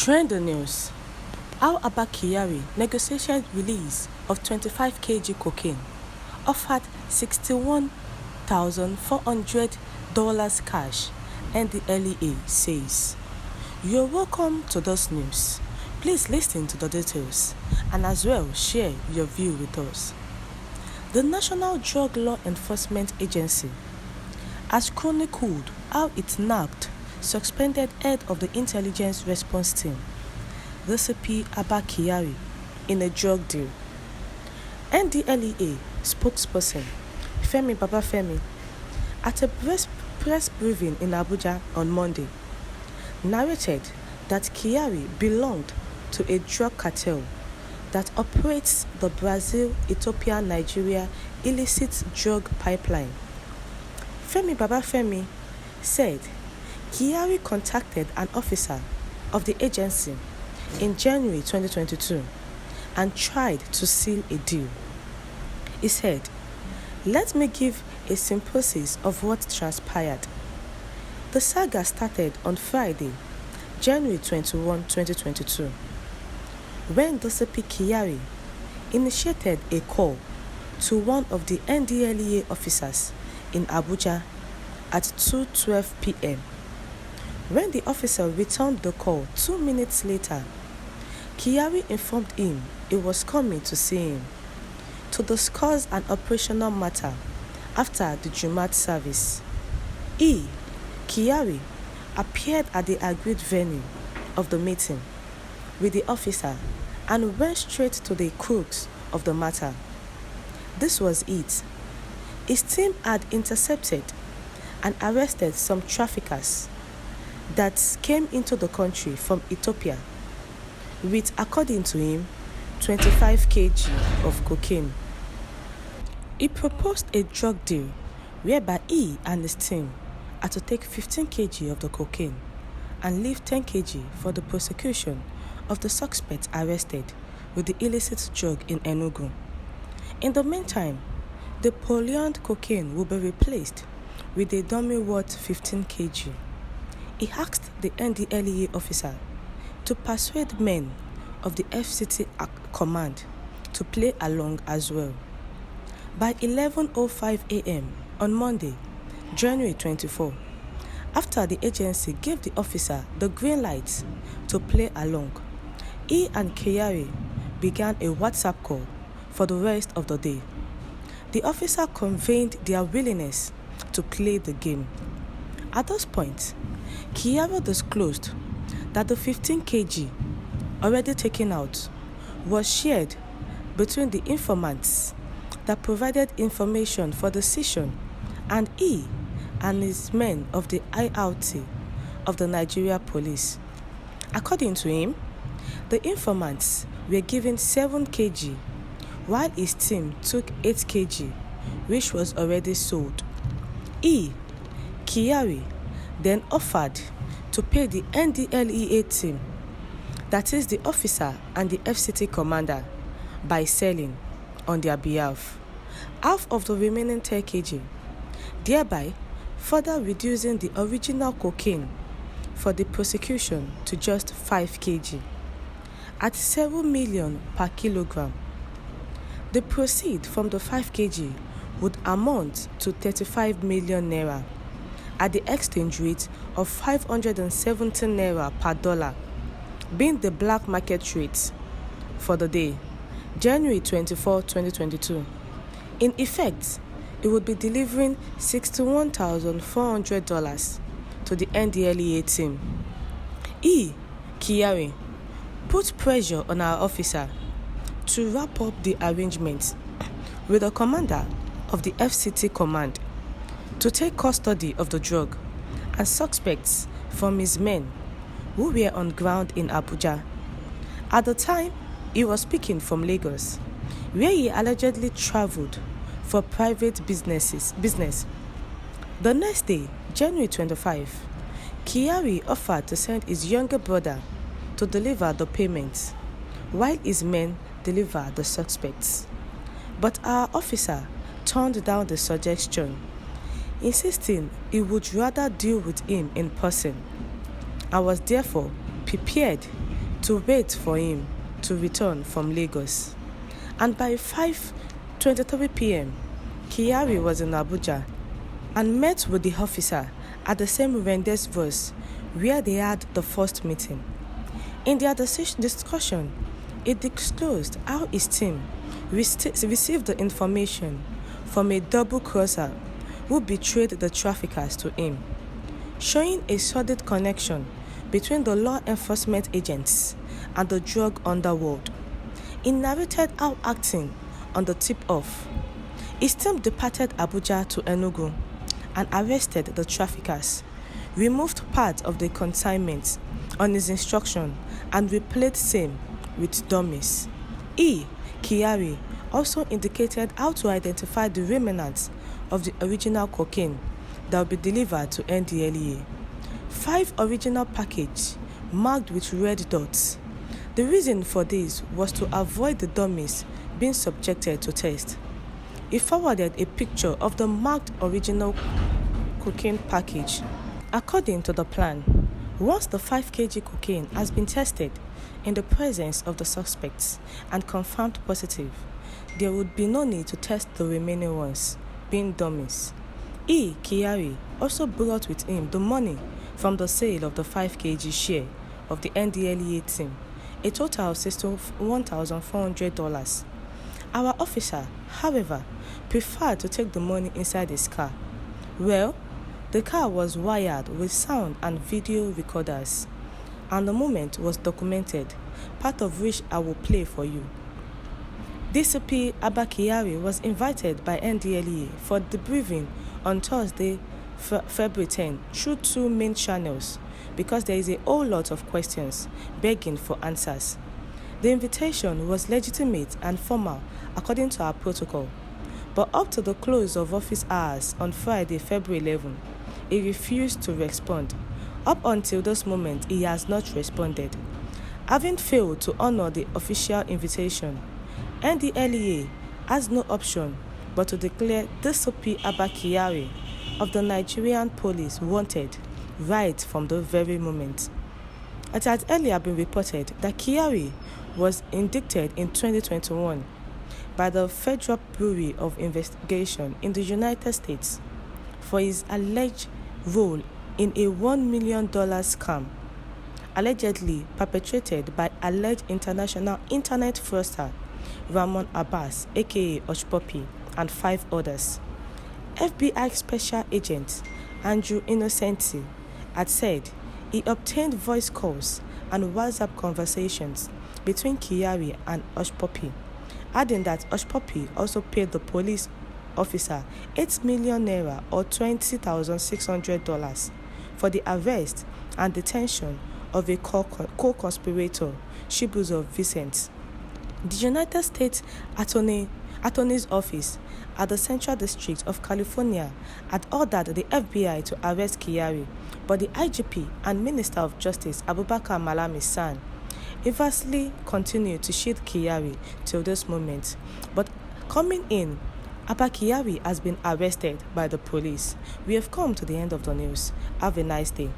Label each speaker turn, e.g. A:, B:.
A: Trending news. How Abba Kyari negotiated release of 25 kg cocaine, offered $61,400 cash, Ndlea says. You're welcome to this news. Please listen to the details and as well share your view with us. The National Drug Law Enforcement Agency has chronicled how it nabbed suspended head of the intelligence response team, DCP Abba Kyari, in a drug deal. Ndlea spokesperson Femi, at a press briefing in Abuja on Monday, narrated that Kyari belonged to a drug cartel that operates the Brazil-Ethiopia-Nigeria illicit drug pipeline. Femi said Kyari contacted an officer of the agency in January 2022 and tried to seal a deal. He said, "Let me give a synopsis of what transpired. The saga started on Friday, January 21, 2022, when DCP Kyari initiated a call to one of the Ndlea officers in Abuja at 2:12 p.m. When the officer returned the call 2 minutes later, Kyari informed him he was coming to see him to discuss an operational matter after the Jumat service. Kyari, appeared at the agreed venue of the meeting with the officer and went straight to the crux of the matter. This was it. His team had intercepted and arrested some traffickers that came into the country from Ethiopia with, according to him, 25 kg of cocaine. He proposed a drug deal whereby he and his team had to take 15 kg of the cocaine and leave 10 kg for the prosecution of the suspect arrested with the illicit drug in Enugu. In the meantime, the polluant cocaine will be replaced with a dummy worth 15 kg. He asked the Ndlea officer to persuade men of the FCT command to play along as well. By 11:05 a.m. on Monday, January 24, after the agency gave the officer the green light to play along, he and Kyari began a WhatsApp call for the rest of the day. The officer conveyed their willingness to play the game. At this point, Kyari disclosed that the 15 kg already taken out was shared between the informants that provided information for the session and he and his men of the IRT of the Nigeria police. According to him, the informants were given 7 kg while his team took 8 kg, which was already sold. Kyari, then offered to pay the Ndlea team, that is the officer and the FCT commander, by selling on their behalf half of the remaining 10 kg, thereby further reducing the original cocaine for the prosecution to just 5 kg at 7 million per kilogram. The proceeds from the 5 kg would amount to 35 million naira at the exchange rate of 517 naira per dollar, being the black market rate for the day, January 24, 2022. In effect, it would be delivering $61,400 to the Ndlea team. Kyari, put pressure on our officer to wrap up the arrangements with the commander of the FCT command to take custody of the drug and suspects from his men who were on ground in Abuja. At the time, he was speaking from Lagos, where he allegedly traveled for private business. The next day, January 25, Kyari offered to send his younger brother to deliver the payments, while his men delivered the suspects. But our officer turned down the suggestion, insisting he would rather deal with him in person, and was therefore prepared to wait for him to return from Lagos. And by 5:23 p.m., Kyari was in Abuja and met with the officer at the same rendezvous where they had the first meeting. In their discussion, it disclosed how his team received the information from a double-crosser who betrayed the traffickers to him, showing a sordid connection between the law enforcement agents and the drug underworld. He narrated how, acting on the tip-off, his team departed Abuja to Enugu and arrested the traffickers, removed part of the consignment on his instruction, and replayed same with dummies. Kyari, also indicated how to identify the remnants of the original cocaine that will be delivered to Ndlea. 5 original packages marked with red dots. The reason for this was to avoid the dummies being subjected to test. He forwarded a picture of the marked original cocaine package. According to the plan, once the 5 kg cocaine has been tested in the presence of the suspects and confirmed positive, there would be no need to test the remaining ones, being dummies. Kyari also brought with him the money from the sale of the 5 kg share of the Ndlea team, a total of $61,400. Our officer, however, preferred to take the money inside his car. Well, the car was wired with sound and video recorders, and the moment was documented, part of which I will play for you. DCP Abba Kyari was invited by Ndlea for debriefing on Thursday, February 10, through 2 main channels, because there is a whole lot of questions begging for answers. The invitation was legitimate and formal according to our protocol, but up to the close of office hours on Friday, February 11, he refused to respond. Up until this moment, he has not responded. Having failed to honor the official invitation, Ndlea has no option but to declare DCP Abba Kyari of the Nigerian police wanted right from the very moment. It had earlier been reported that Kyari was indicted in 2021 by the Federal Bureau of Investigation in the United States for his alleged role in a $1 million scam allegedly perpetrated by alleged international internet fraudster Ramon Abbas, aka Oshpopi, and 5 others. FBI Special Agent Andrew Innocenti had said he obtained voice calls and WhatsApp conversations between Kyari and Oshpopi, adding that Oshpopi also paid the police officer 8 million naira or $20,600 for the arrest and detention of a co-conspirator, Chibuzo Vincent. The United States Attorney's Office at the Central District of California had ordered the FBI to arrest Kyari, but the IGP and Minister of Justice Abubakar Malami's son inversely continued to shield Kyari till this moment. But coming in, Abba Kyari has been arrested by the police. We have come to the end of the news. Have a nice day.